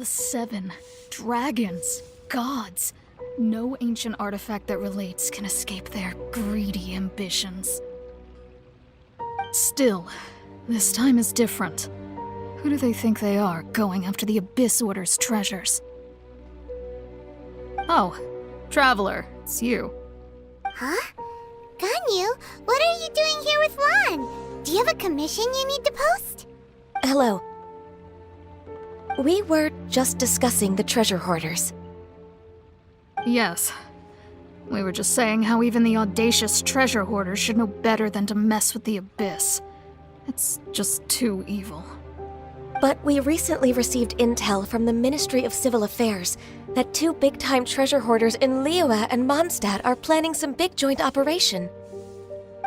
The Seven. Dragons. Gods. No ancient artifact that relates can escape their greedy ambitions. Still, this time is different. Who do they think they are, going after the Abyss Order's treasures? Oh, Traveler, it's you. Huh? Ganyu, what are you doing here with Lan? Do you have a commission you need to post? Hello. We were just discussing the treasure hoarders. Yes. We were just saying how even the audacious treasure hoarders should know better than to mess with the Abyss. It's just too evil. But we recently received intel from the Ministry of Civil Affairs that two big-time treasure hoarders in Liyue and Mondstadt are planning some big joint operation.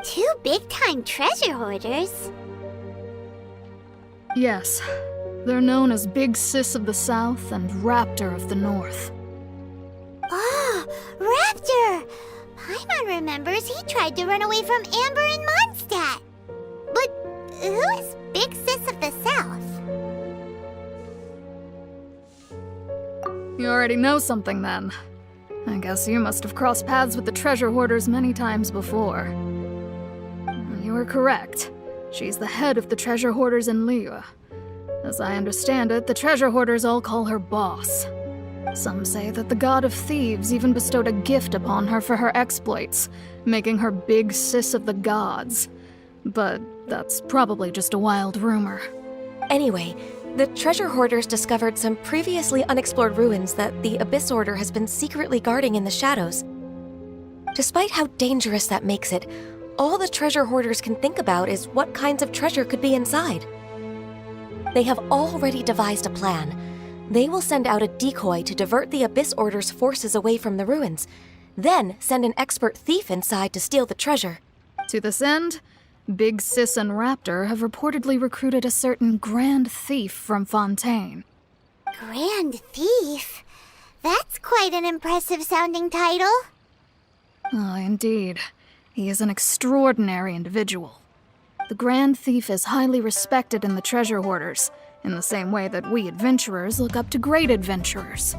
Two big-time treasure hoarders? Yes. They're known as Big Sis of the South and Raptor of the North. Oh, Raptor! Paimon remembers he tried to run away from Amber in Mondstadt. But who is Big Sis of the South? You already know something then. I guess you must have crossed paths with the treasure hoarders many times before. You are correct. She's the head of the treasure hoarders in Liyue. As I understand it, the treasure hoarders all call her boss. Some say that the god of thieves even bestowed a gift upon her for her exploits, making her Big Sis of the gods. But that's probably just a wild rumor. Anyway, the treasure hoarders discovered some previously unexplored ruins that the Abyss Order has been secretly guarding in the shadows. Despite how dangerous that makes it, all the treasure hoarders can think about is what kinds of treasure could be inside. They have already devised a plan. They will send out a decoy to divert the Abyss Order's forces away from the ruins, then send an expert thief inside to steal the treasure. To this end, Big Sis and Raptor have reportedly recruited a certain Grand Thief from Fontaine. Grand Thief? That's quite an impressive sounding title. Ah, indeed. He is an extraordinary individual. The Grand Thief is highly respected in the treasure hoarders, in the same way that we adventurers look up to great adventurers.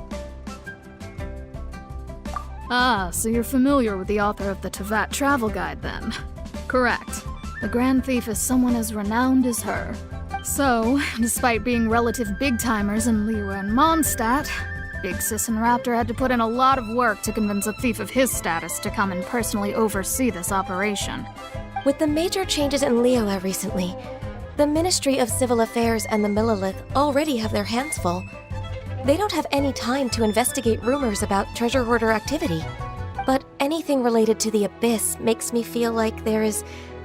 Ah, so you're familiar with the author of the Tevat Travel Guide, then? Correct. The Grand Thief is someone as renowned as her. So, despite being relative big-timers in Liyue and Mondstadt, Big Sis and Raptor had to put in a lot of work to convince a thief of his status to come and personally oversee this operation. With the major changes in Liyue recently, the Ministry of Civil Affairs and the Millelith already have their hands full. They don't have any time to investigate rumors about treasure hoarder activity. But anything related to the Abyss makes me feel like there is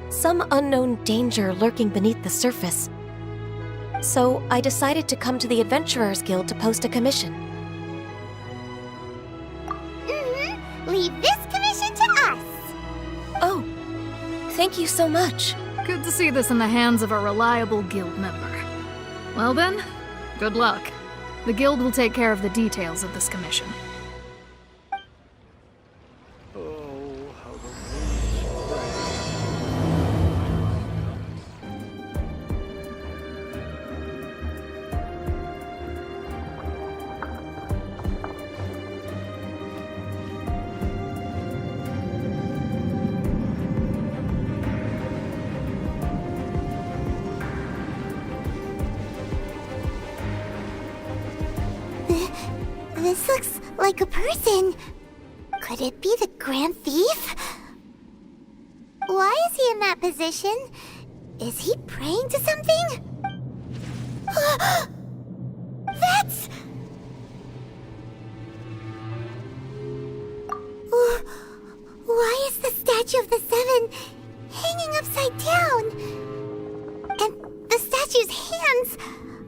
some unknown danger lurking beneath the surface. So I decided to come to the Adventurers Guild to post a commission. Leave this commission to us. Oh, thank you so much. Good to see this in the hands of a reliable guild member. Well then, good luck. The guild will take care of the details of this commission. This looks like a person. Could it be the Grand Thief? Why is he in that position? Is he praying to something? That's... Why is the statue of the Seven hanging upside down? And the statue's hands...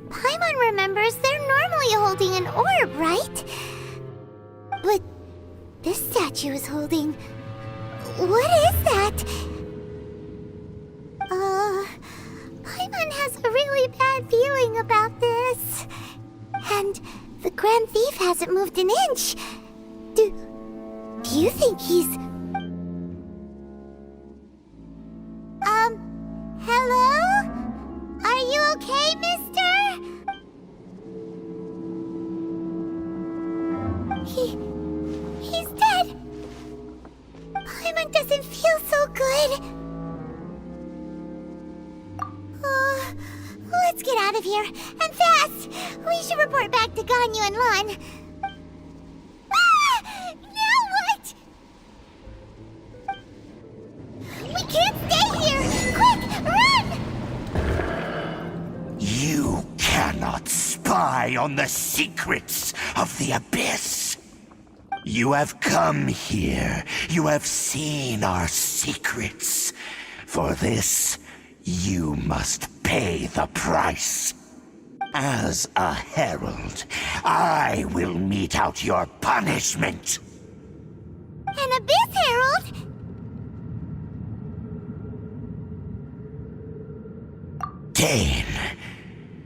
Paimon remembers they're normally holding an orb, right? But this statue is holding... What is that? Paimon has a really bad feeling about this. And the Grand Thief hasn't moved an inch. Do you think he's... Hello? Are you okay, mister? good! Let's get out of here, and fast! We should report back to Ganyu and Lan. Ah! Now what? We can't stay here! Quick, run! You cannot spy on the secrets of the Abyss. You have come here. You have seen our secrets. For this, you must pay the price. As a herald, I will mete out your punishment. An Abyss Herald?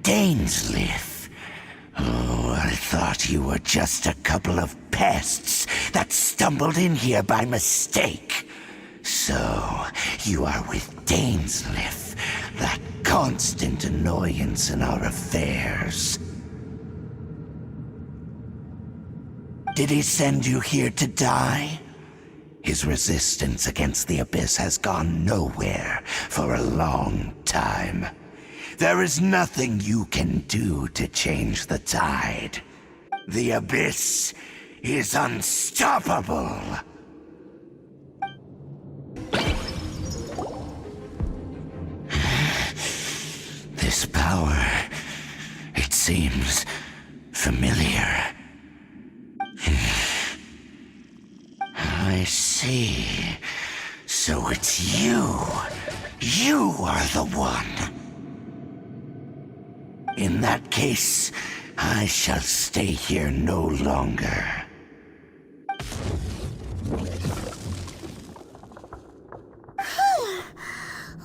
Dainslith. Oh, I thought you were just a couple of pests that stumbled in here by mistake. So, you are with Dainslith, that constant annoyance in our affairs. Did he send you here to die? His resistance against the Abyss has gone nowhere for a long time. There is nothing you can do to change the tide. The Abyss is unstoppable. This power, it seems familiar. I see. So it's you. You are the one. In that case, I shall stay here no longer.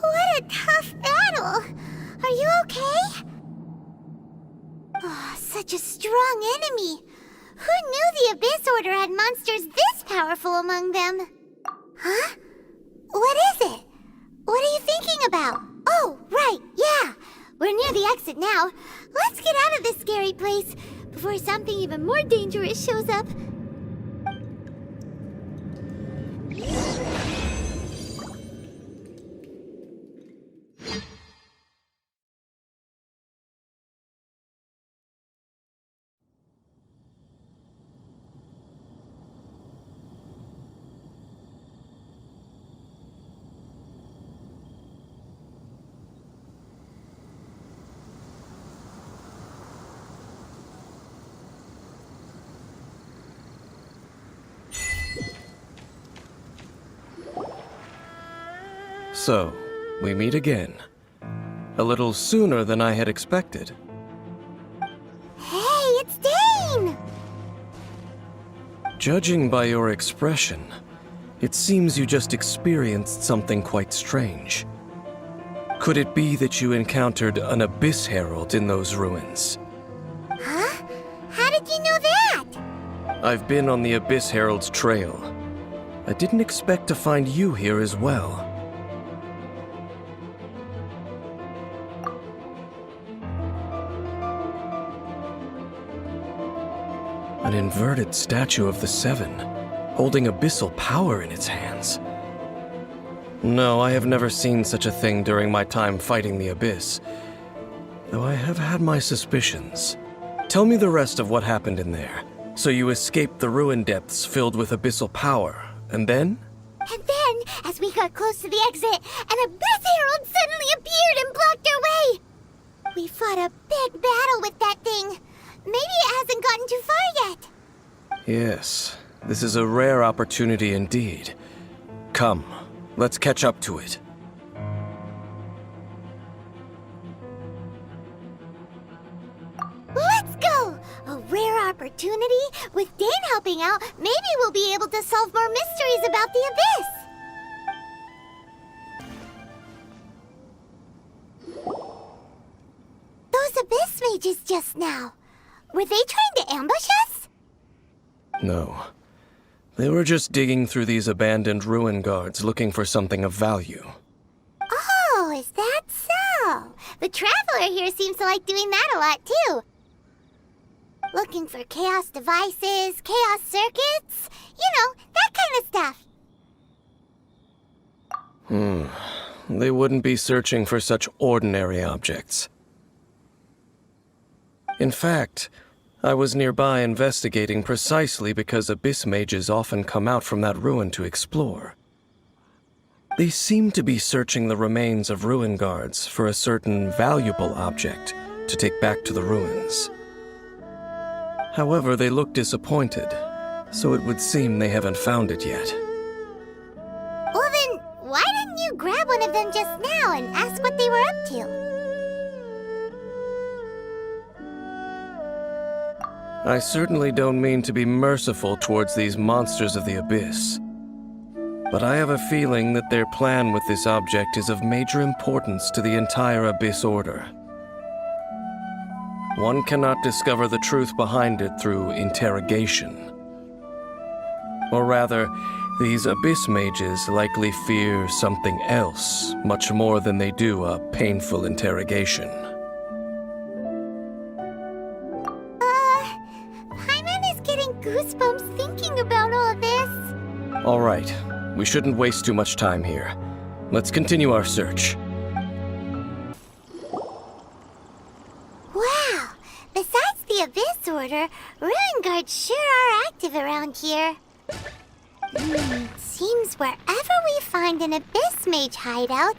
What a tough battle! Are you okay? Oh, such a strong enemy! Who knew the Abyss Order had monsters this powerful among them? Huh? What is it? What are you thinking about? Oh, right, yeah! We're near the exit now. Let's get out of this scary place before something even more dangerous shows up. So, we meet again. A little sooner than I had expected. Hey, it's Dane! Judging by your expression, it seems you just experienced something quite strange. Could it be that you encountered an Abyss Herald in those ruins? Huh? How did you know that? I've been on the Abyss Herald's trail. I didn't expect to find you here as well. An inverted statue of the Seven, holding abyssal power in its hands. No, I have never seen such a thing during my time fighting the Abyss, though I have had my suspicions. Tell me the rest of what happened in there. So you escaped the ruin depths filled with abyssal power, and then? And then, as we got close to the exit, an Abyss Herald suddenly appeared and blocked our way! We fought a big battle with that thing. Maybe it hasn't gotten too far yet. Yes, this is a rare opportunity indeed. Come, let's catch up to it. Let's go! A rare opportunity? With Dane helping out, maybe we'll be able to solve more mysteries about the Abyss. Those Abyss mages just now. Were they trying to ambush us? No. They were just digging through these abandoned ruin guards looking for something of value. Oh, is that so? The Traveler here seems to like doing that a lot, too. Looking for chaos devices, chaos circuits, you know, that kind of stuff. They wouldn't be searching for such ordinary objects. In fact, I was nearby investigating precisely because abyss mages often come out from that ruin to explore. They seem to be searching the remains of ruin guards for a certain valuable object to take back to the ruins. However, they look disappointed, so it would seem they haven't found it yet. Well then, why didn't you grab one of them just now and ask what they were up to? I certainly don't mean to be merciful towards these monsters of the abyss. But I have a feeling that their plan with this object is of major importance to the entire Abyss Order. One cannot discover the truth behind it through interrogation. Or rather, these Abyss mages likely fear something else much more than they do a painful interrogation. Paimon is getting goosebumps thinking about all this. All right, we shouldn't waste too much time here. Let's continue our search. Wow! Besides the Abyss Order, Ruin Guards sure are active around here. Seems wherever we find an Abyss Mage hideout,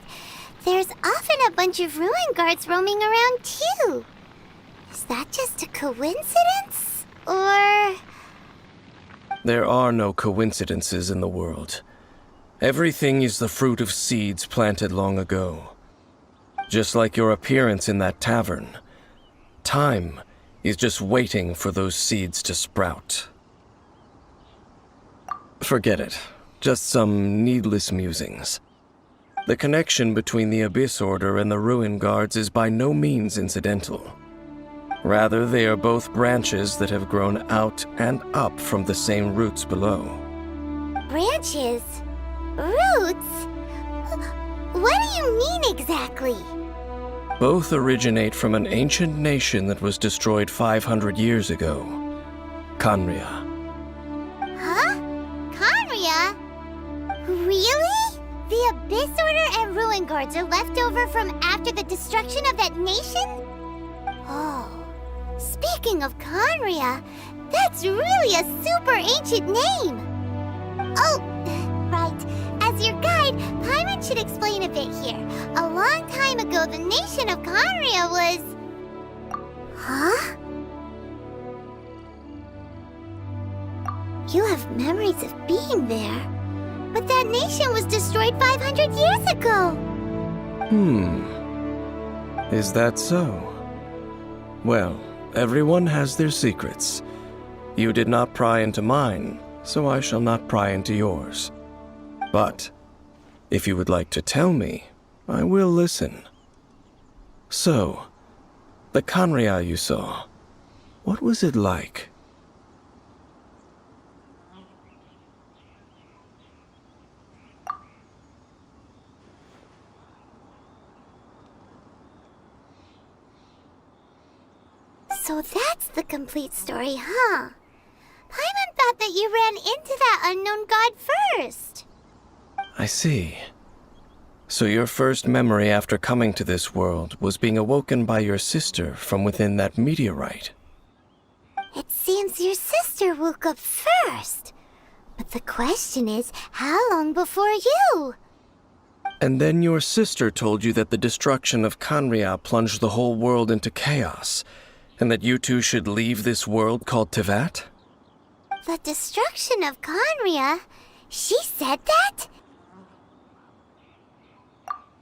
there's often a bunch of Ruin Guards roaming around too. Is that just a coincidence? Or... There are no coincidences in the world. Everything is the fruit of seeds planted long ago. Just like your appearance in that tavern, time is just waiting for those seeds to sprout. Forget it. Just some needless musings. The connection between the Abyss Order and the Ruin Guards is by no means incidental. Rather, they are both branches that have grown out and up from the same roots below. branches? Roots? What do you mean exactly? Both originate from an ancient nation that was destroyed 500 years ago. Khaenri'ah. Huh? Khaenri'ah? Really? The Abyss Order and Ruin Guards are left over from after the destruction of that nation? Oh, speaking of Khaenri'ah, that's really a super ancient name. Oh, right. As your guide, Paimon should explain a bit here. A long time ago, the nation of Khaenri'ah was... Huh? You have memories of being there. But that nation was destroyed 500 years ago. Is that so? Well, everyone has their secrets. You did not pry into mine, so I shall not pry into yours. But, if you would like to tell me, I will listen. So, the Khaenri'ah you saw, what was it like? So that's the complete story, huh? Paimon thought that you ran into that unknown god first. I see. So your first memory after coming to this world was being awoken by your sister from within that meteorite. It seems your sister woke up first. But the question is, how long before you? And then your sister told you that the destruction of Khaenri'ah plunged the whole world into chaos, and that you two should leave this world called Teyvat? The destruction of Khaenri'ah? She said that?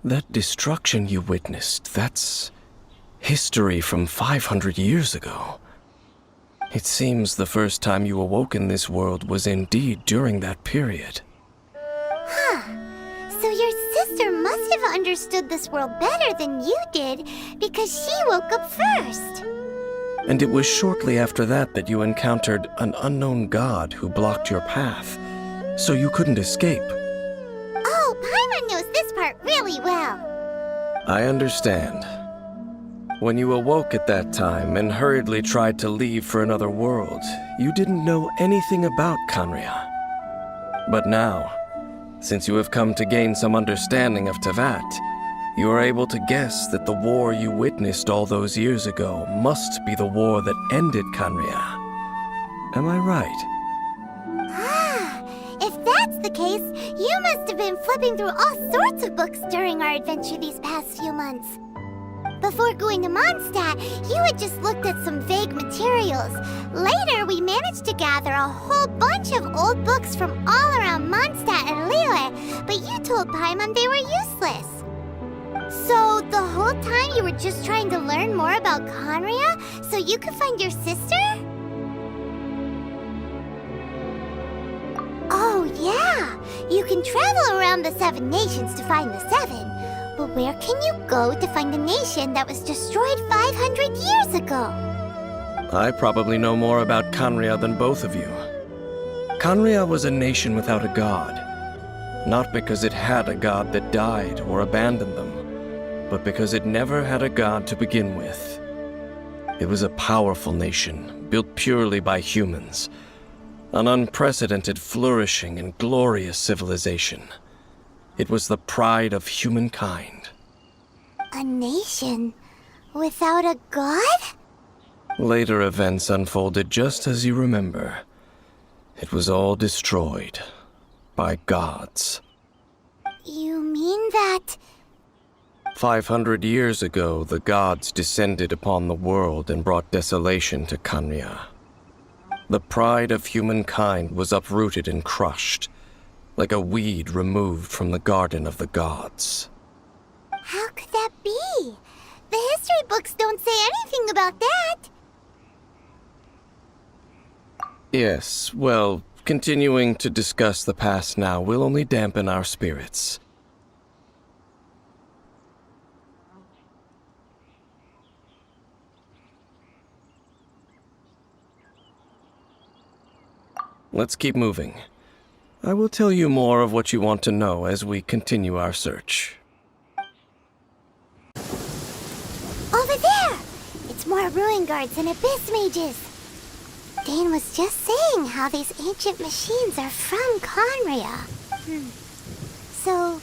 That destruction you witnessed, that's history from 500 years ago. It seems the first time you awoke in this world was indeed during that period. Huh. So your sister must have understood this world better than you did, because she woke up first. And it was shortly after that that you encountered an unknown god who blocked your path, so you couldn't escape. Oh, Paimon knows this part really well. I understand. When you awoke at that time and hurriedly tried to leave for another world, you didn't know anything about Khaenri'ah. But now, Since you have come to gain some understanding of Tevat, you are able to guess that the war you witnessed all those years ago must be the war that ended Khaenri'ah. Am I right? Ah, if that's the case, you must have been flipping through all sorts of books during our adventure these past few months. Before going to Mondstadt, you had just looked at some vague materials. Later, we managed to gather a whole bunch of old books from all around Mondstadt and Liyue, but you told Paimon they were useless. So, the whole time you were just trying to learn more about Khaenri'ah so you could find your sister? Oh, yeah! You can travel around the 7 nations to find the 7. But where can you go to find a nation that was destroyed 500 years ago? I probably know more about Khaenri'ah than both of you. Khaenri'ah was a nation without a god. Not because it had a god that died or abandoned them, but because it never had a god to begin with. It was a powerful nation, built purely by humans. An unprecedented, flourishing, and glorious civilization. It was the pride of humankind. A nation without a god? Later events unfolded just as you remember. It was all destroyed by gods. You mean that... 500 years ago, the gods descended upon the world and brought desolation to Khaenri'ah. The pride of humankind was uprooted and crushed, like a weed removed from the garden of the gods. How could that be? The history books don't say anything about that. Yes, well, continuing to discuss the past now will only dampen our spirits. Let's keep moving. I will tell you more of what you want to know as we continue our search. Over there! It's more ruin guards and abyss mages. Dane was just saying how these ancient machines are from Khaenri'ah. So,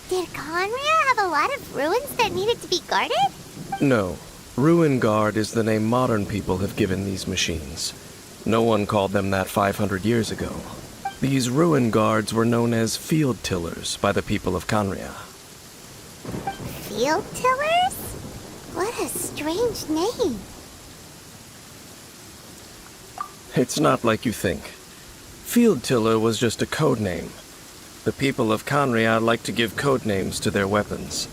did Khaenri'ah have a lot of ruins that needed to be guarded? No. Ruin Guard is the name modern people have given these machines. No one called them that 500 years ago. These ruin guards were known as field tillers by the people of Khaenri'ah. Field tillers? What a strange name. It's not like you think. Field tiller was just a code name. The people of Khaenri'ah like to give code names to their weapons.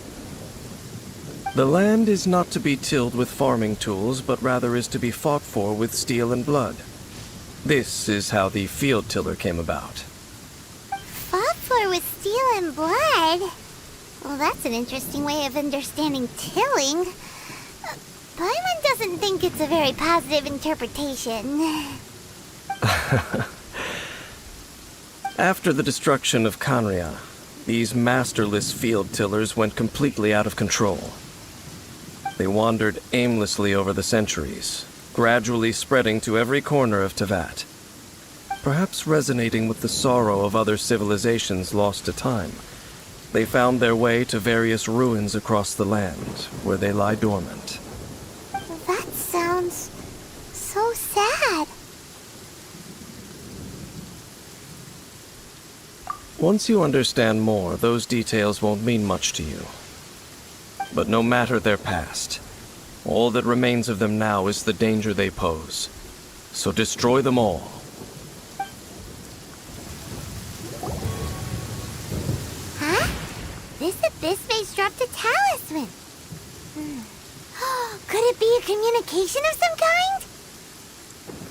The land is not to be tilled with farming tools, but rather is to be fought for with steel and blood. This is how the field tiller came about. Fought for with steel and blood? Well, that's an interesting way of understanding tilling. Paimon doesn't think it's a very positive interpretation. After the destruction of Khaenri'ah, these masterless field tillers went completely out of control. They wandered aimlessly over the centuries, gradually spreading to every corner of Tevat. Perhaps resonating with the sorrow of other civilizations lost to time, they found their way to various ruins across the land, where they lie dormant. That sounds so sad. Once you understand more, those details won't mean much to you. But no matter their past, all that remains of them now is the danger they pose. So destroy them all. Huh? This abyss mage dropped a talisman. Could it be a communication of some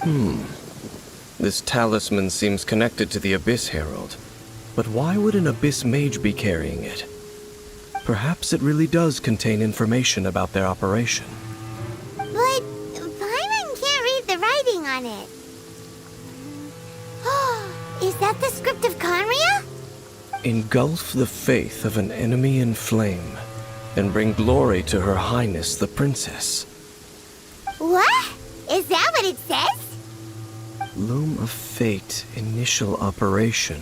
kind? This talisman seems connected to the Abyss Herald. But why would an Abyss Mage be carrying it? Perhaps it really does contain information about their operation. But Paimon can't read the writing on it. Is that the script of Khaenri'ah? Engulf the faith of an enemy in flame, and bring glory to Her Highness the Princess. What? Is that what it says? Loom of Fate, initial operation.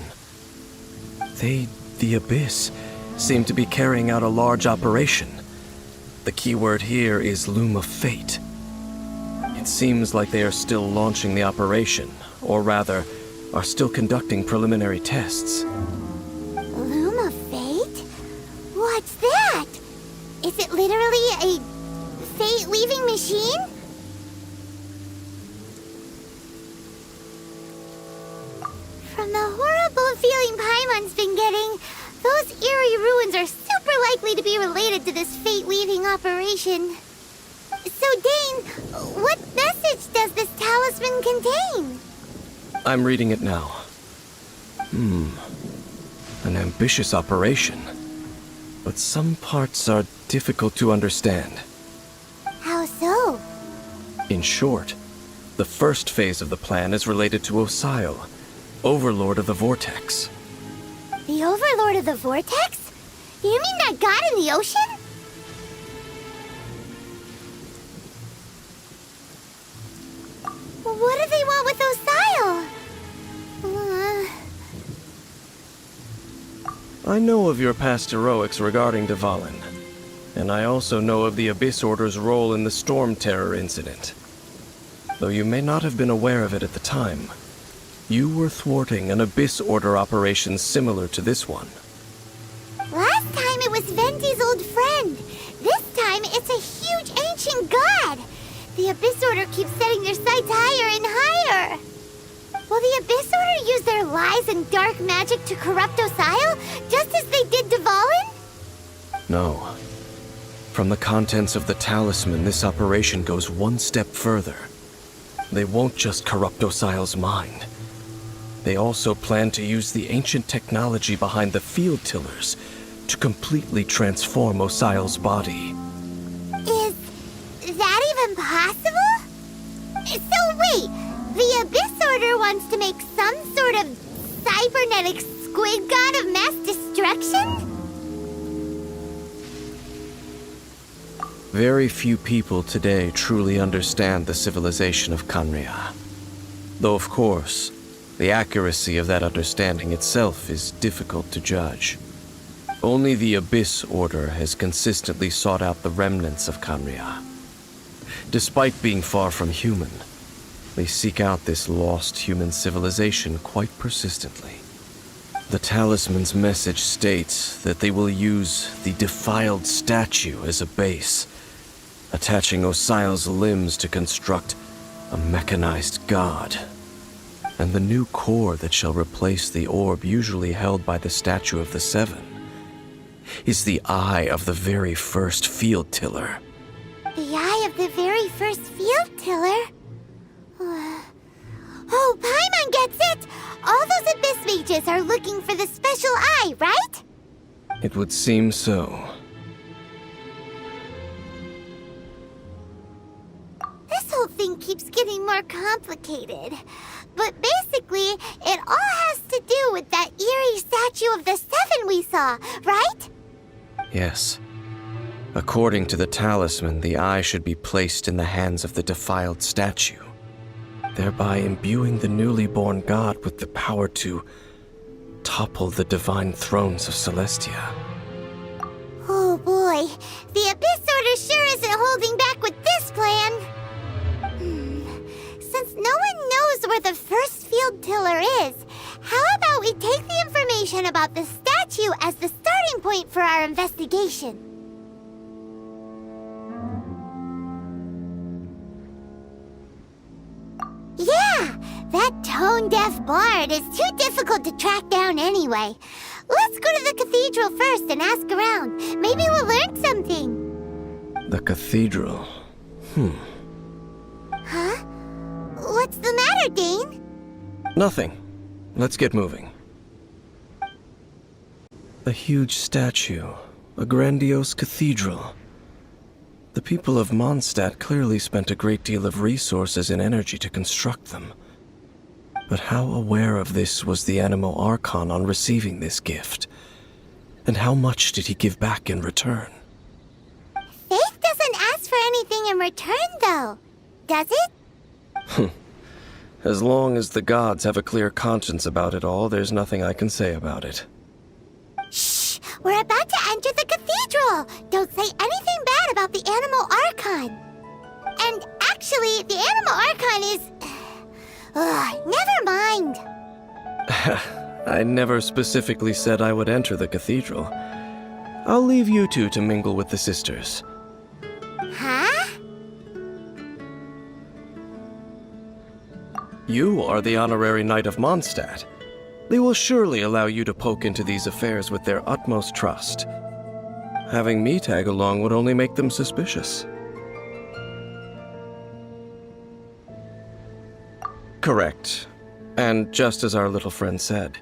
the Abyss, seem to be carrying out a large operation. The keyword here is Loom of Fate. It seems like they are still launching the operation, or rather, are still conducting preliminary tests. Loom of Fate? What's that? Is it literally a fate-weaving machine? From the horrible feeling Paimon's been getting, those eerie ruins are super likely to be related to this fate-weaving operation. So, Dane, what message does this talisman contain? I'm reading it now. An ambitious operation. But some parts are difficult to understand. How so? In short, the first phase of the plan is related to Osile, Overlord of the Vortex. The Overlord of the Vortex? You mean that god in the ocean? What do they want with Osile? I know of your past heroics regarding Dvalin, and I also know of the Abyss Order's role in the Storm Terror incident. Though you may not have been aware of it at the time, you were thwarting an Abyss Order operation similar to this one. Last time it was Venti's old friend. This time it's a huge ancient god. The Abyss Order keeps setting their sights higher and higher. Will the Abyss Order use their lies and dark magic to corrupt Osile, just as they did Dvalin? No. From the contents of the talisman, this operation goes one step further. They won't just corrupt Osile's mind. They also plan to use the ancient technology behind the field tillers to completely transform Osile's body. Is that even possible? So wait, the Abyss Order wants to make some sort of cybernetic squid god of mass destruction? Very few people today truly understand the civilization of Khaenri'ah. Though of course, the accuracy of that understanding itself is difficult to judge. Only the Abyss Order has consistently sought out the remnants of Khaenri'ah. Despite being far from human, they seek out this lost human civilization quite persistently. The talisman's message states that they will use the defiled statue as a base, attaching Osile's limbs to construct a mechanized god. And the new core that shall replace the orb usually held by the Statue of the Seven is the eye of the very first field tiller. The eye of the very first field tiller? Oh, Paimon gets it! All those Abyss mages are looking for the special eye, right? It would seem so. This whole thing keeps getting more complicated. But basically, it all has to do with that eerie Statue of the Seven we saw, right? Yes. According to the talisman, the eye should be placed in the hands of the defiled statue, thereby imbuing the newly born god with the power to topple the divine thrones of Celestia. Oh boy, the Abyss Order sure isn't holding back with this plan. Since no one knows where the first field tiller is, how about we take the information about the statue as the starting point for our investigation? Yeah, that tone-deaf bard is too difficult to track down anyway. Let's go to the cathedral first and ask around. Maybe we'll learn something. The cathedral. Huh? What's the matter, Dane? Nothing. Let's get moving. A huge statue. A grandiose cathedral. The people of Mondstadt clearly spent a great deal of resources and energy to construct them. But how aware of this was the Animo Archon on receiving this gift? And how much did he give back in return? Faith doesn't ask for anything in return, though. Does it? As long as the gods have a clear conscience about it all, there's nothing I can say about it. We're about to enter the cathedral! Don't say anything bad about the Animal Archon! And actually, the Animal Archon is... never mind! I never specifically said I would enter the cathedral. I'll leave you two to mingle with the sisters. Huh? You are the honorary Knight of Mondstadt. They will surely allow you to poke into these affairs with their utmost trust. Having me tag along would only make them suspicious. Correct. And just as our little friend said,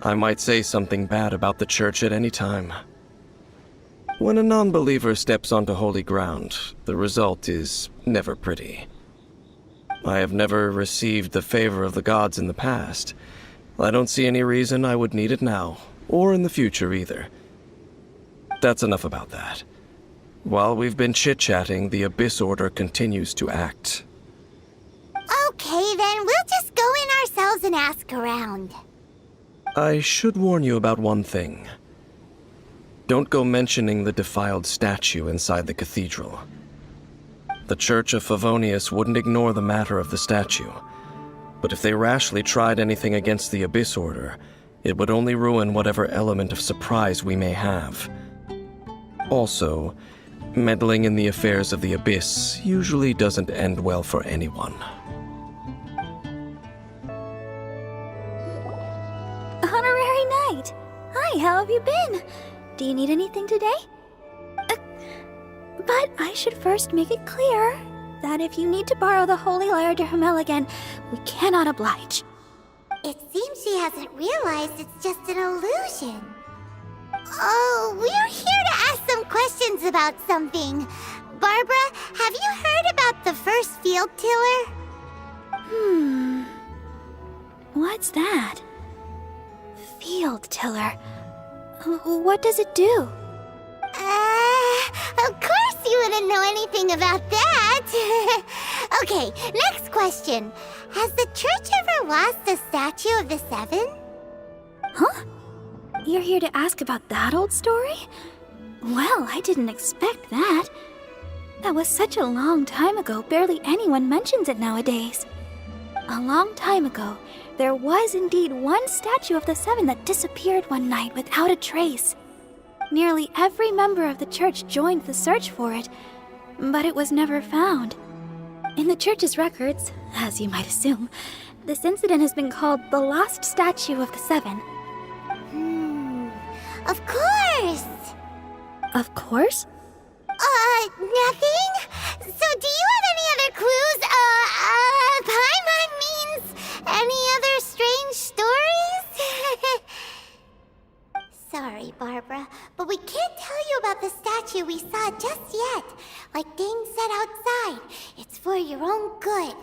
I might say something bad about the church at any time. When a non-believer steps onto holy ground, the result is never pretty. I have never received the favor of the gods in the past. I don't see any reason I would need it now, or in the future either. That's enough about that. While we've been chit-chatting, the Abyss Order continues to act. Okay, then we'll just go in ourselves and ask around. I should warn you about one thing. Don't go mentioning the defiled statue inside the cathedral. The Church of Favonius wouldn't ignore the matter of the statue, but if they rashly tried anything against the Abyss Order, it would only ruin whatever element of surprise we may have. Also, meddling in the affairs of the Abyss usually doesn't end well for anyone. Honorary Knight! Hi, how have you been? Do you need anything today? But I should first make it clear that if you need to borrow the Holy Lyre de Hermel again, we cannot oblige. It seems she hasn't realized it's just an illusion. Oh, we're here to ask some questions about something. Barbara, have you heard about the first field tiller? What's that? Field tiller. What does it do? Of course you wouldn't know anything about that. Okay, next question. Has the church ever lost a statue of the Seven? Huh? You're here to ask about that old story? Well, I didn't expect that. That was such a long time ago, barely anyone mentions it nowadays. A long time ago, there was indeed one statue of the Seven that disappeared one night without a trace. Nearly every member of the church joined the search for it, but it was never found. In the church's records, as you might assume, this incident has been called the Lost Statue of the Seven. Of course! Of course? Nothing? So do you have any other clues? Paimon means any other strange stories? Sorry, Barbara, but we can't tell you about the statue we saw just yet. Like Dane said outside, it's for your own good.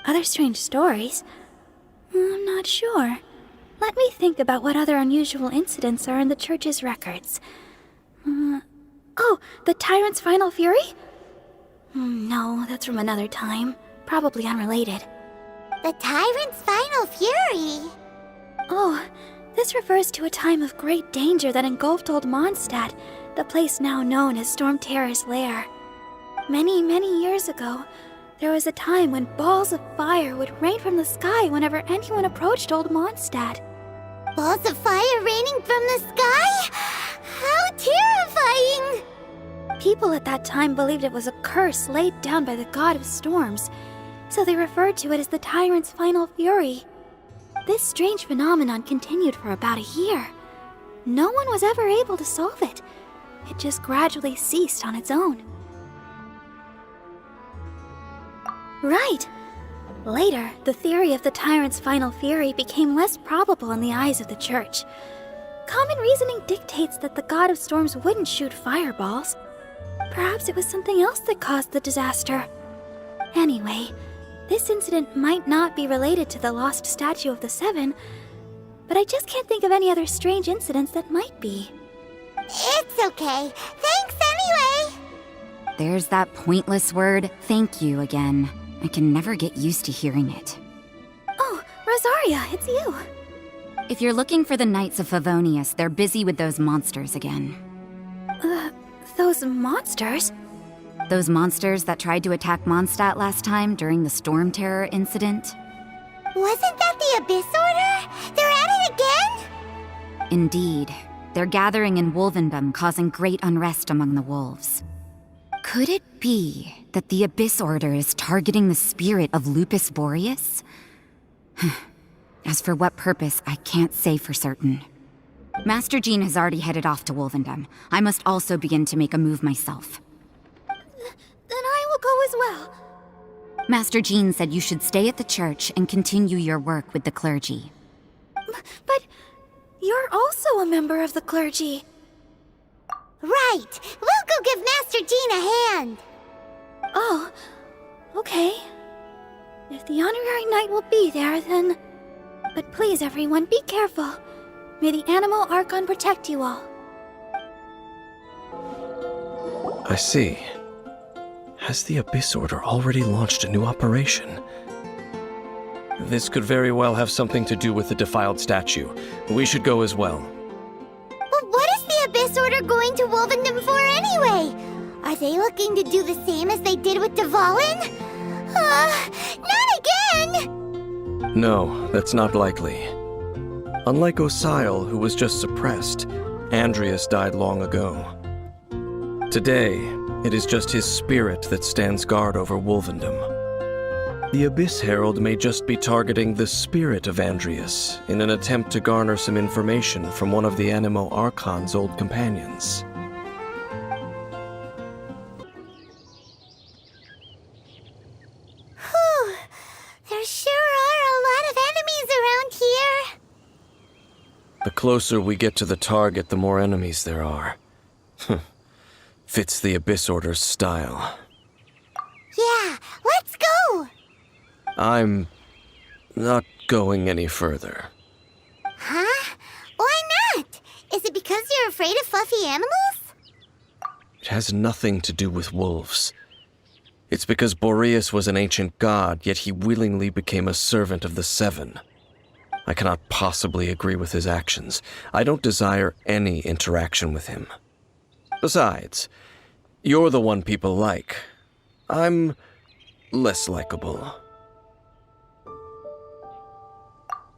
Other strange stories? I'm not sure. Let me think about what other unusual incidents are in the church's records. Oh, the Tyrant's Final Fury? No, that's from another time. Probably unrelated. The Tyrant's Final Fury? Oh, this refers to a time of great danger that engulfed Old Mondstadt, the place now known as Storm Terror's lair. Many, many years ago, there was a time when balls of fire would rain from the sky whenever anyone approached Old Mondstadt. Balls of fire raining from the sky? How terrifying! People at that time believed it was a curse laid down by the god of storms, so they referred to it as the Tyrant's Final Fury. This strange phenomenon continued for about a year. No one was ever able to solve it. It just gradually ceased on its own. Right. Later, the theory of the Tyrant's Final Fury became less probable in the eyes of the church. Common reasoning dictates that the god of storms wouldn't shoot fireballs. Perhaps it was something else that caused the disaster. Anyway, this incident might not be related to the lost statue of the Seven, but I just can't think of any other strange incidents that might be. It's okay. Thanks anyway! There's that pointless word, thank you, again. I can never get used to hearing it. Oh, Rosaria, it's you. If you're looking for the Knights of Favonius, they're busy with those monsters again. Those monsters? Those monsters that tried to attack Mondstadt last time during the Storm Terror incident? Wasn't that the Abyss Order? They're at it again? Indeed. They're gathering in Wolvendom, causing great unrest among the wolves. Could it be that the Abyss Order is targeting the spirit of Lupus Boreas? As for what purpose, I can't say for certain. Master Jean has already headed off to Wolvendom. I must also begin to make a move myself. Then I will go as well. Master Jean said you should stay at the church and continue your work with the clergy. But you're also a member of the clergy. Right! We'll go give Master Jean a hand! Oh, okay. If the honorary knight will be there, then... But please, everyone, be careful. May the Animal Archon protect you all. I see. Has the Abyss Order already launched a new operation? This could very well have something to do with the defiled statue. We should go as well. But what is the Abyss Order going to Wolvendom for anyway? Are they looking to do the same as they did with Dvalin? Not again! No, that's not likely. Unlike Osile, who was just suppressed, Andreas died long ago. Today, it is just his spirit that stands guard over Wolvendom. The Abyss Herald may just be targeting the spirit of Andreas in an attempt to garner some information from one of the Animo Archon's old companions. Whew. There sure are a lot of enemies around here. The closer we get to the target, the more enemies there are. Fits the Abyss Order's style. Yeah, let's go! I'm not going any further. Huh? Why not? Is it because you're afraid of fluffy animals? It has nothing to do with wolves. It's because Boreas was an ancient god, yet he willingly became a servant of the Seven. I cannot possibly agree with his actions. I don't desire any interaction with him. Besides, you're the one people like. I'm less likable.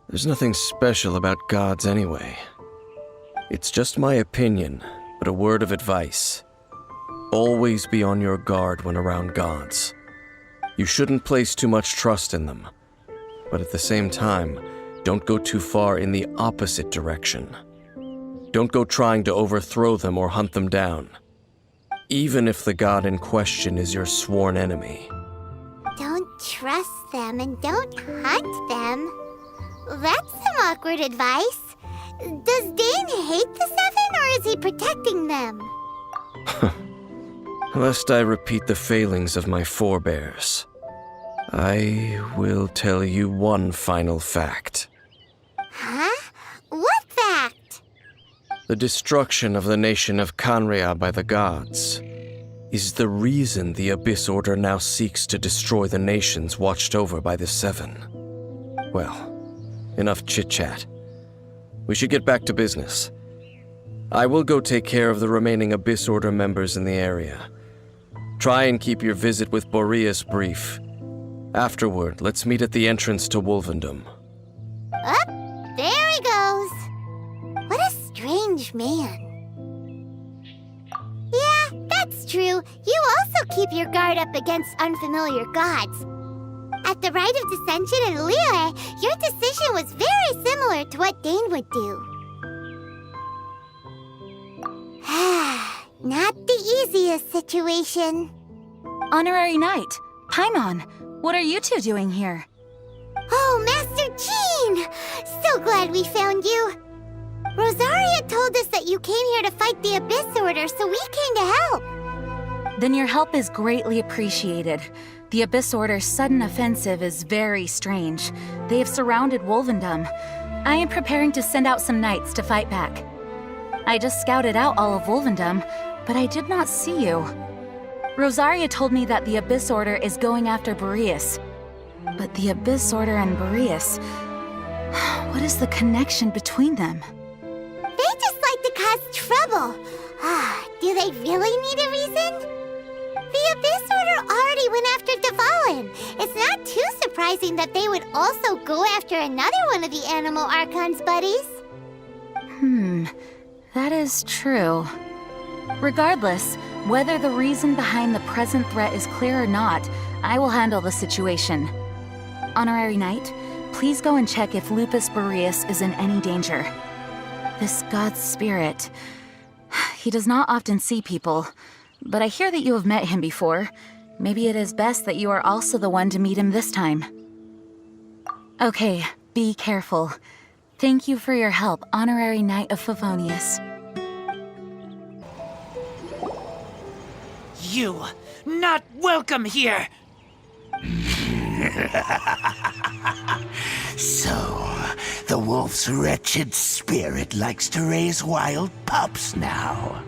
There's nothing special about gods anyway. It's just my opinion, but a word of advice. Always be on your guard when around gods. You shouldn't place too much trust in them, but at the same time, don't go too far in the opposite direction. Don't go trying to overthrow them or hunt them down, even if the god in question is your sworn enemy. Don't trust them and don't hunt them. That's some awkward advice. Does Dane hate the Seven, or is he protecting them? Lest I repeat the failings of my forebears, I will tell you one final fact. Huh? What fact? The destruction of the nation of Canria by the gods is the reason the Abyss Order now seeks to destroy the nations watched over by the Seven. Well, enough chit-chat. We should get back to business. I will go take care of the remaining Abyss Order members in the area. Try and keep your visit with Boreas brief. Afterward, let's meet at the entrance to Wolvendom. Up, there he goes. What a strange man. Yeah, that's true. You also keep your guard up against unfamiliar gods. At the Rite of Dissension in Liyue, your decision was very similar to what Dane would do. Not the easiest situation. Honorary Knight, Paimon, what are you two doing here? Oh, Master Jean! So glad we found you. Rosaria told us that you came here to fight the Abyss Order, so we came to help. Then your help is greatly appreciated. The Abyss Order's sudden offensive is very strange. They have surrounded Wolvendom. I am preparing to send out some knights to fight back. I just scouted out all of Wolvendom, but I did not see you. Rosaria told me that the Abyss Order is going after Boreas. But the Abyss Order and Boreas... What is the connection between them? They just like to cause trouble. Do they really need a reason? The Abyss Order already went after Devalin. It's not too surprising that they would also go after another one of the Animal Archon's buddies. That is true. Regardless, whether the reason behind the present threat is clear or not, I will handle the situation. Honorary Knight, please go and check if Lupus Boreas is in any danger. This god's spirit... He does not often see people, but I hear that you have met him before. Maybe it is best that you are also the one to meet him this time. Okay, be careful. Thank you for your help, Honorary Knight of Favonius. You, not welcome here! So, the wolf's wretched spirit likes to raise wild pups now.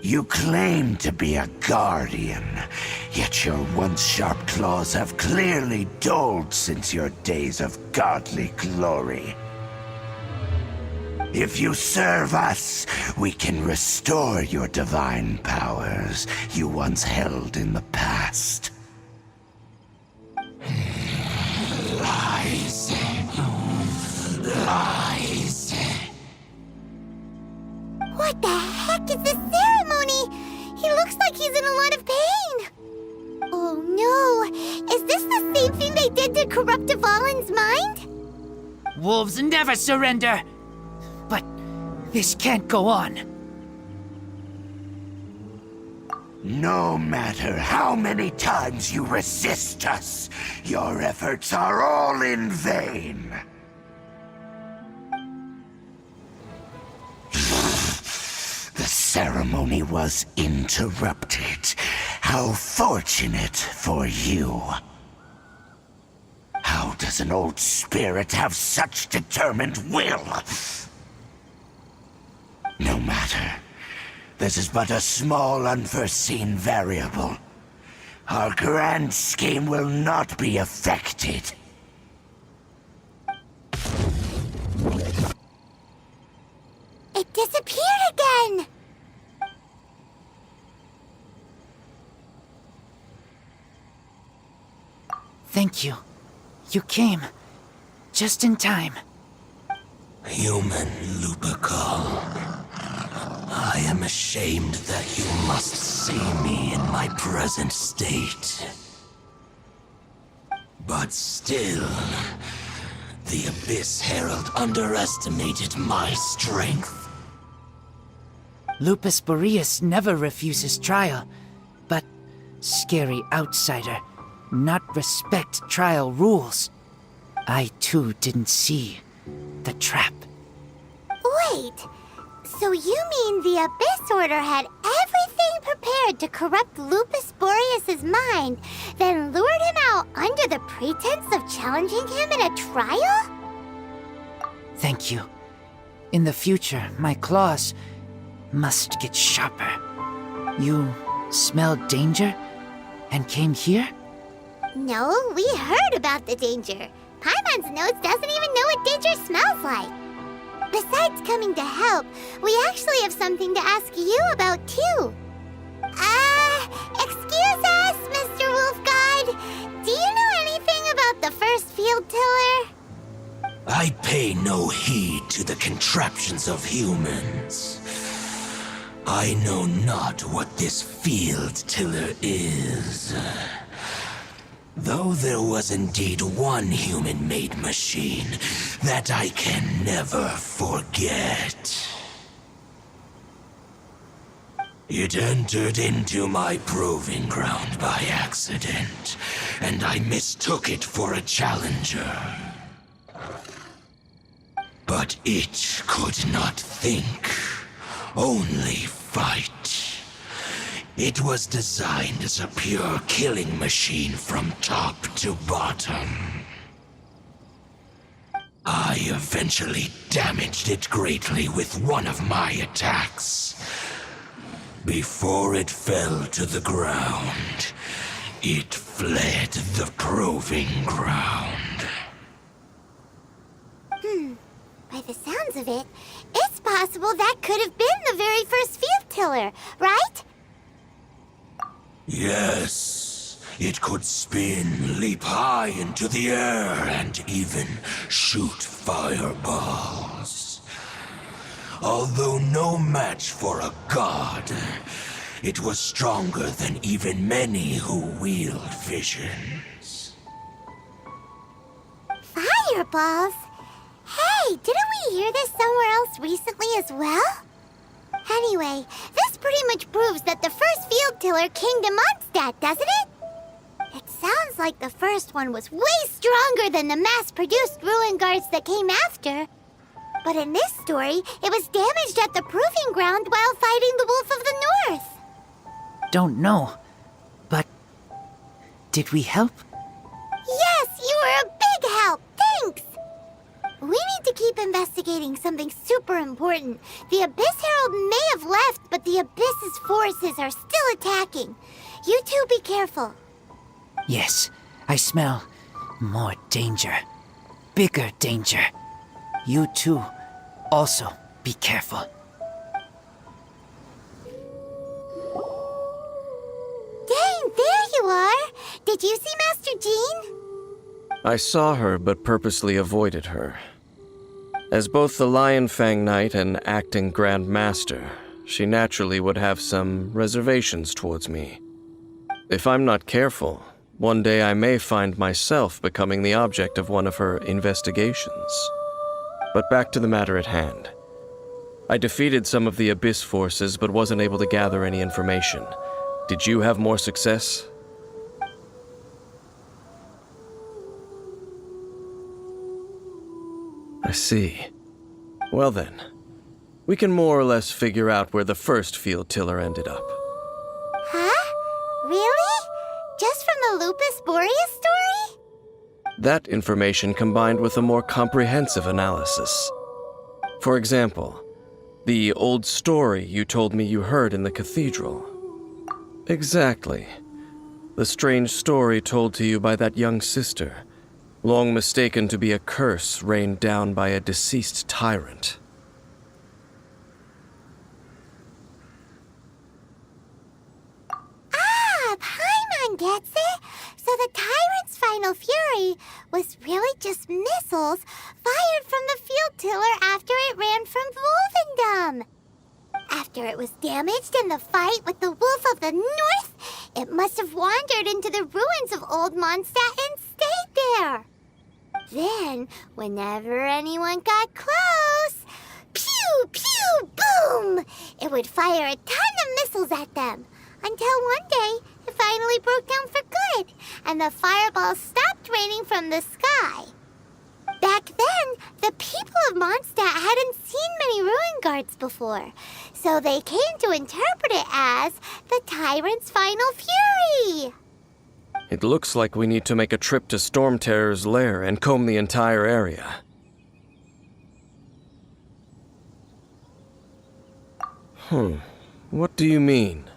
You claim to be a guardian, yet your once sharp claws have clearly dulled since your days of godly glory. If you serve us, we can restore your divine powers you once held in the past. Lies. Lies. What the heck is this ceremony? He looks like he's in a lot of pain. Oh no, is this the same thing they did to corrupt Devalin's mind? Wolves never surrender! But this can't go on. No matter how many times you resist us, your efforts are all in vain. The ceremony was interrupted. How fortunate for you. How does an old spirit have such determined will? No matter. This is but a small, unforeseen variable. Our grand scheme will not be affected. It disappeared again! Thank you. You came. Just in time. Human Lupercal. I am ashamed that you must see me in my present state. But still, the Abyss Herald underestimated my strength. Lupus Boreas never refuses trial, but scary outsider, not respect trial rules. I too didn't see the trap. Wait, so you mean the Abyss Order had everything prepared to corrupt Lupus Boreas' mind, then lured him out under the pretense of challenging him in a trial? Thank you. In the future, my claws must get sharper. You smelled danger and came here? No, we heard about the danger. Paimon's nose doesn't even know what danger smells like. Besides coming to help, we actually have something to ask you about too. Excuse us, Mr. Wolf God. Do you know anything about the first field tiller? I pay no heed to the contraptions of humans. I know not what this field tiller is. Though there was indeed one human-made machine that I can never forget. It entered into my proving ground by accident, and I mistook it for a challenger. But it could not think, only fight. It was designed as a pure killing machine from top to bottom. I eventually damaged it greatly with one of my attacks. Before it fell to the ground, it fled the proving ground. sounds of it, it's possible that could have been the very first field tiller, right? Yes, it could spin, leap high into the air, and even shoot fireballs. Although no match for a god, it was stronger than even many who wield visions. Fireballs? Hey, didn't we hear this somewhere else recently as well? Anyway, this pretty much proves that the first field tiller came to Mondstadt, doesn't it? It sounds like the first one was way stronger than the mass-produced ruin guards that came after. But in this story, it was damaged at the proving ground while fighting the Wolf of the North. Don't know, but did we help? Yes, you were a big help. Thanks. We need to keep investigating something super important. The Abyss Herald may have left, but the Abyss's forces are still attacking. You two be careful. Yes, I smell more danger. Bigger danger. You too, also be careful. Dang, there you are! Did you see Master Jean? I saw her, but purposely avoided her. As both the Lion Fang Knight and acting Grand Master, she naturally would have some reservations towards me. If I'm not careful, one day I may find myself becoming the object of one of her investigations. But back to the matter at hand. I defeated some of the Abyss forces, but wasn't able to gather any information. Did you have more success? I see. Well then, we can more or less figure out where the first field tiller ended up. Huh? Really? Just from the Lupus Boreas story? That information combined with a more comprehensive analysis. For example, the old story you told me you heard in the cathedral. Exactly. The strange story told to you by that young sister, long mistaken to be a curse rained down by a deceased tyrant. Ah, Paimon gets it! So the tyrant's final fury was really just missiles fired from the field tiller after it ran from Wolvendom. After it was damaged in the fight with the Wolf of the North, it must have wandered into the ruins of Old Mondstadt and stayed there. Then, whenever anyone got close, pew, pew, boom! It would fire a ton of missiles at them, until one day it finally broke down for good, and the fireballs stopped raining from the sky. Back then, the people of Mondstadt hadn't seen many ruin guards before, so they came to interpret it as the tyrant's final fury. It looks like we need to make a trip to Storm Terror's lair and comb the entire area. What do you mean?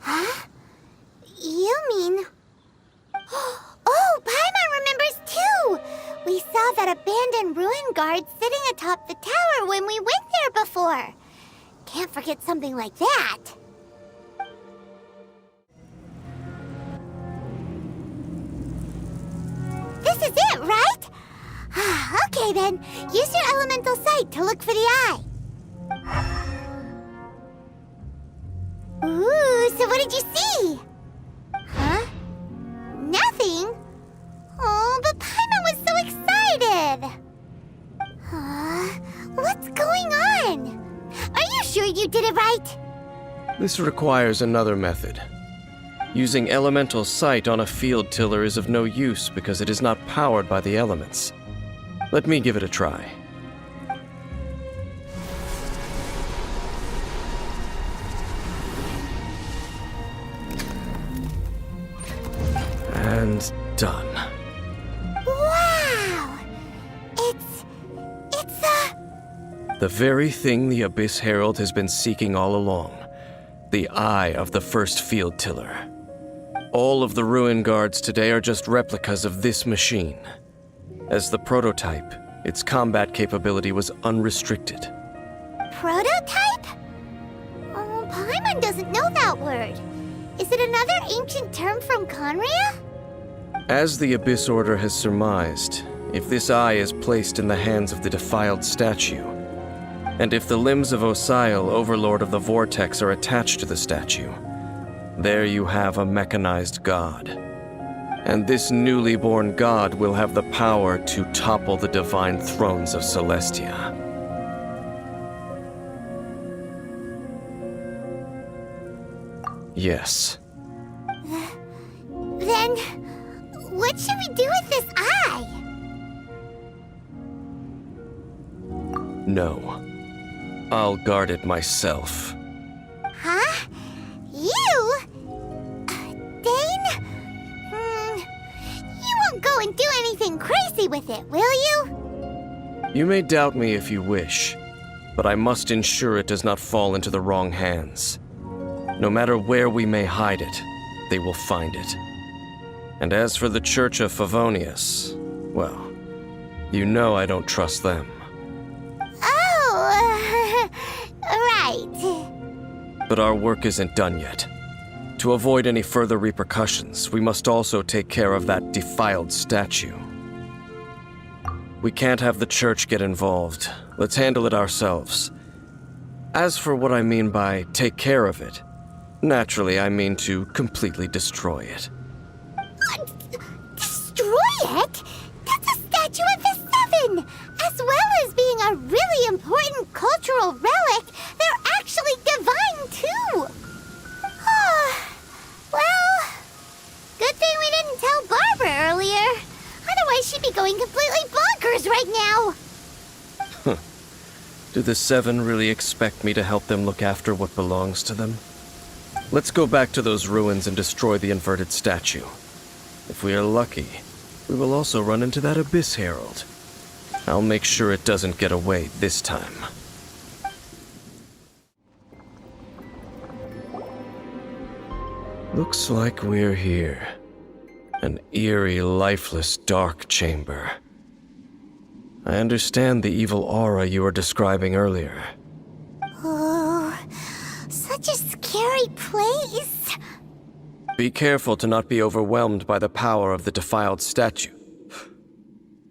Huh? You mean... Oh, Paimon remembers too! We saw that abandoned ruin guard sitting atop the tower when we went there before. Can't forget something like that. This is it, right? Okay then, use your elemental sight to look for the eye. Ooh, so what did you see? Huh? Nothing? Oh, but Paimon was so excited! What's going on? Are you sure you did it right? This requires another method. Using elemental sight on a field tiller is of no use because it is not powered by the elements. Let me give it a try. And done. Wow! It's The very thing the Abyss Herald has been seeking all along. The eye of the first field tiller. All of the ruin guards today are just replicas of this machine. As the prototype, its combat capability was unrestricted. Prototype? Oh, Paimon doesn't know that word. Is it another ancient term from Conria? As the Abyss Order has surmised, if this eye is placed in the hands of the defiled statue, and if the limbs of Osial, Overlord of the Vortex, are attached to the statue, there you have a mechanized god. And this newly born god will have the power to topple the divine thrones of Celestia. Yes. Then, what should we do with this eye? No. I'll guard it myself. Huh? You? Dane? You won't go and do anything crazy with it, will you? You may doubt me if you wish, but I must ensure it does not fall into the wrong hands. No matter where we may hide it, they will find it. And as for the Church of Favonius, well, you know I don't trust them. Oh, right. But our work isn't done yet. To avoid any further repercussions, we must also take care of that defiled statue. We can't have the Church get involved. Let's handle it ourselves. As for what I mean by take care of it, naturally I mean to completely destroy it. Destroy it? That's a statue of the Seven! As well as being a really important cultural relic, they're actually divine too! Well, good thing we didn't tell Barbara earlier. Otherwise she'd be going completely bonkers right now! Do the Seven really expect me to help them look after what belongs to them? Let's go back to those ruins and destroy the inverted statue. If we are lucky, we will also run into that Abyss Herald. I'll make sure it doesn't get away this time. Looks like we're here. An eerie, lifeless, dark chamber. I understand the evil aura you were describing earlier. Oh, such a scary place. Be careful to not be overwhelmed by the power of the defiled statue.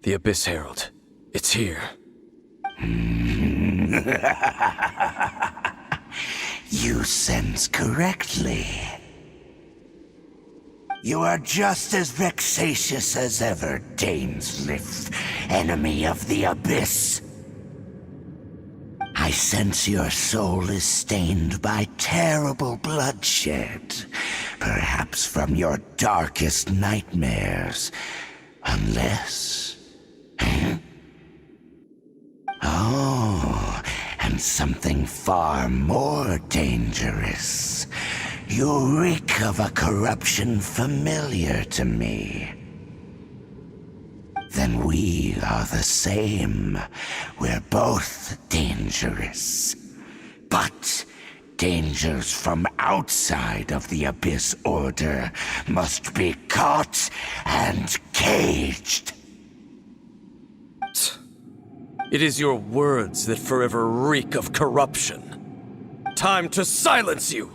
The Abyss Herald. It's here. You sense correctly. You are just as vexatious as ever, Dainsleif, enemy of the Abyss. I sense your soul is stained by terrible bloodshed, perhaps from your darkest nightmares, unless... Oh, and something far more dangerous. You reek of a corruption familiar to me. Then we are the same. We're both dangerous. But dangers from outside of the Abyss Order must be caught and caged. It is your words that forever reek of corruption. Time to silence you!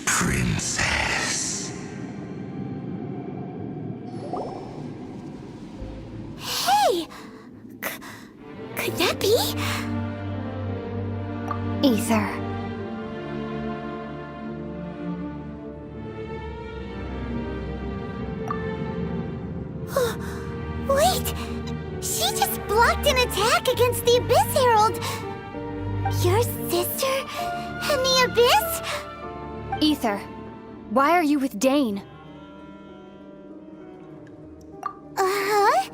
Princess. Hey! Could that be? Aether. Wait! She just blocked an attack against the Abyss Herald! Your sister and the Abyss? Aether, why are you with Dane? Uh-huh.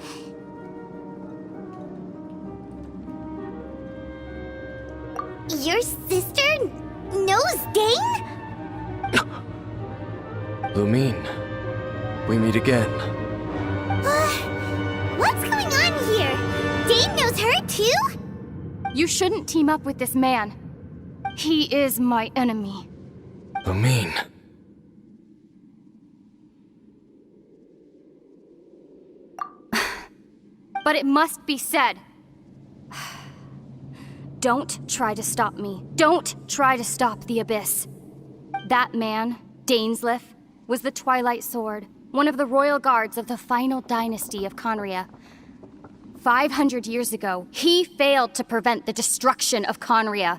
Your sister knows Dane? Lumine, we meet again. What's going on here? Dane knows her too? You shouldn't team up with this man. He is my enemy. Lumine. But it must be said. Don't try to stop me. Don't try to stop the Abyss. That man, Dainsleif, was the Twilight Sword, one of the royal guards of the final dynasty of Conria. 500 years ago, he failed to prevent the destruction of Conria.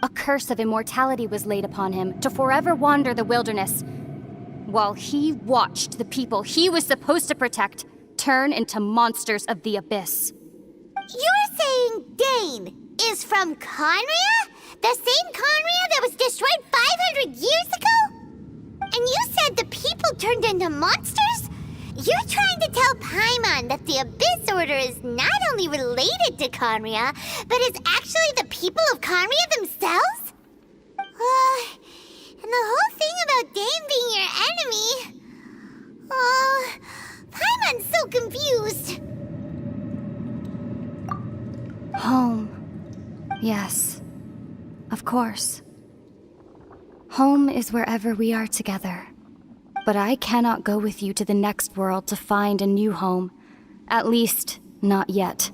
A curse of immortality was laid upon him to forever wander the wilderness, while he watched the people he was supposed to protect turn into monsters of the Abyss. You're saying Dane is from Conria? The same Conria that was destroyed 500 years ago? And you said the people turned into monsters? You're trying to tell Paimon that the Abyss Order is not only related to Conria, but is actually the people of Conria themselves? And the whole thing about Dane being your enemy... Oh, Paimon's so confused. Home. Yes. Of course. Home is wherever we are together. But I cannot go with you to the next world to find a new home. At least, not yet.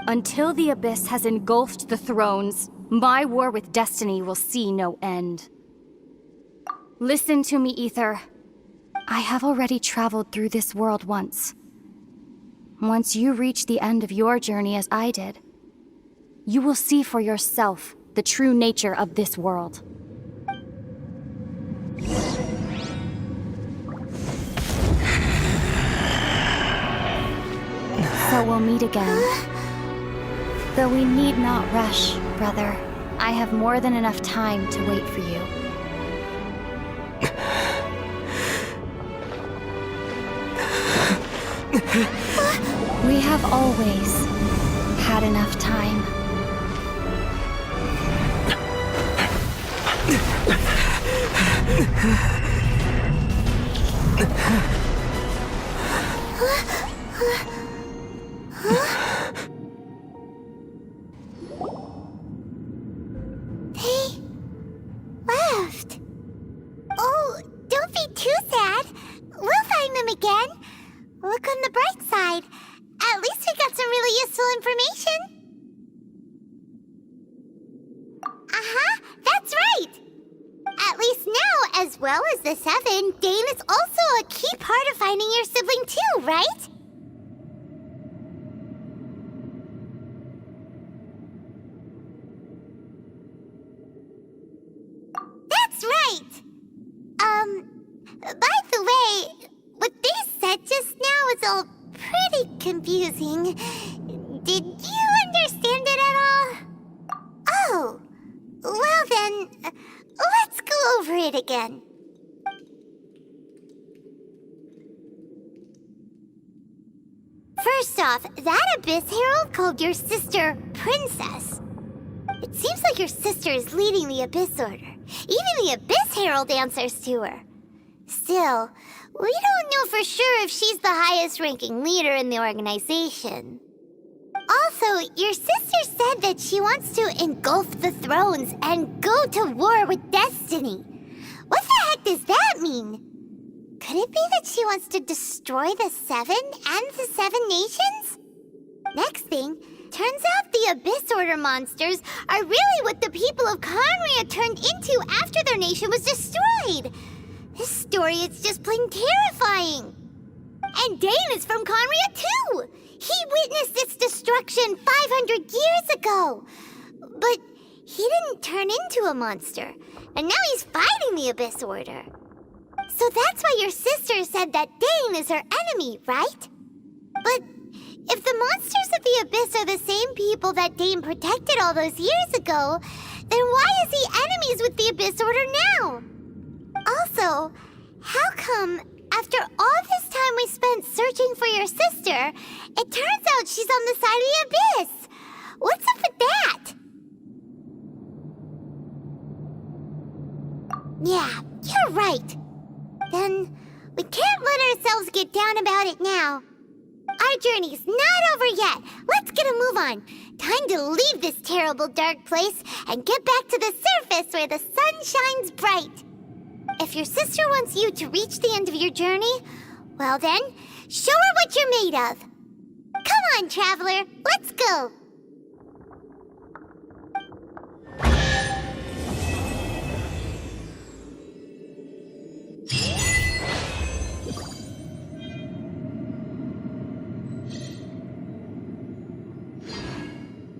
Until the Abyss has engulfed the thrones, my war with destiny will see no end. Listen to me, Aether. I have already traveled through this world once. Once you reach the end of your journey as I did, you will see for yourself the true nature of this world. So we'll meet again. Though we need not rush, brother. I have more than enough time to wait for you. We have always had enough time. They left. Oh, don't be too sad. We'll find them again. Look on the bright side. At least we got some really useful information. That's right. At least now, as well as the Seven, Dane is also a key part of finding your sibling too, right? That's right. By the way, what they said just now is all pretty confusing. Did you understand it at all? Oh, well then, let's go over it again. First off, that Abyss Herald called your sister Princess. It seems like your sister is leading the Abyss Order. Even the Abyss Herald answers to her. Still, we don't know for sure if she's the highest-ranking leader in the organization. Also, your sister said that she wants to engulf the thrones and go to war with destiny. What the heck does that mean? Could it be that she wants to destroy the Seven and the Seven Nations? Next thing, turns out the Abyss Order monsters are really what the people of Conria turned into after their nation was destroyed. This story is just plain terrifying. And Dane is from Conria too! He witnessed its destruction 500 years ago! But he didn't turn into a monster, and now he's fighting the Abyss Order. So that's why your sister said that Dane is her enemy, right? But If the monsters of the Abyss are the same people that Dane protected all those years ago, then why is he enemies with the Abyss Order now? Also, how come, after all this time we spent searching for your sister, it turns out she's on the side of the Abyss? What's up with that? Yeah, you're right. Then we can't let ourselves get down about it now. Our journey's not over yet. Let's get a move on. Time to leave this terrible dark place and get back to the surface where the sun shines bright. If your sister wants you to reach the end of your journey, well then, show her what you're made of. Come on, traveler, let's go.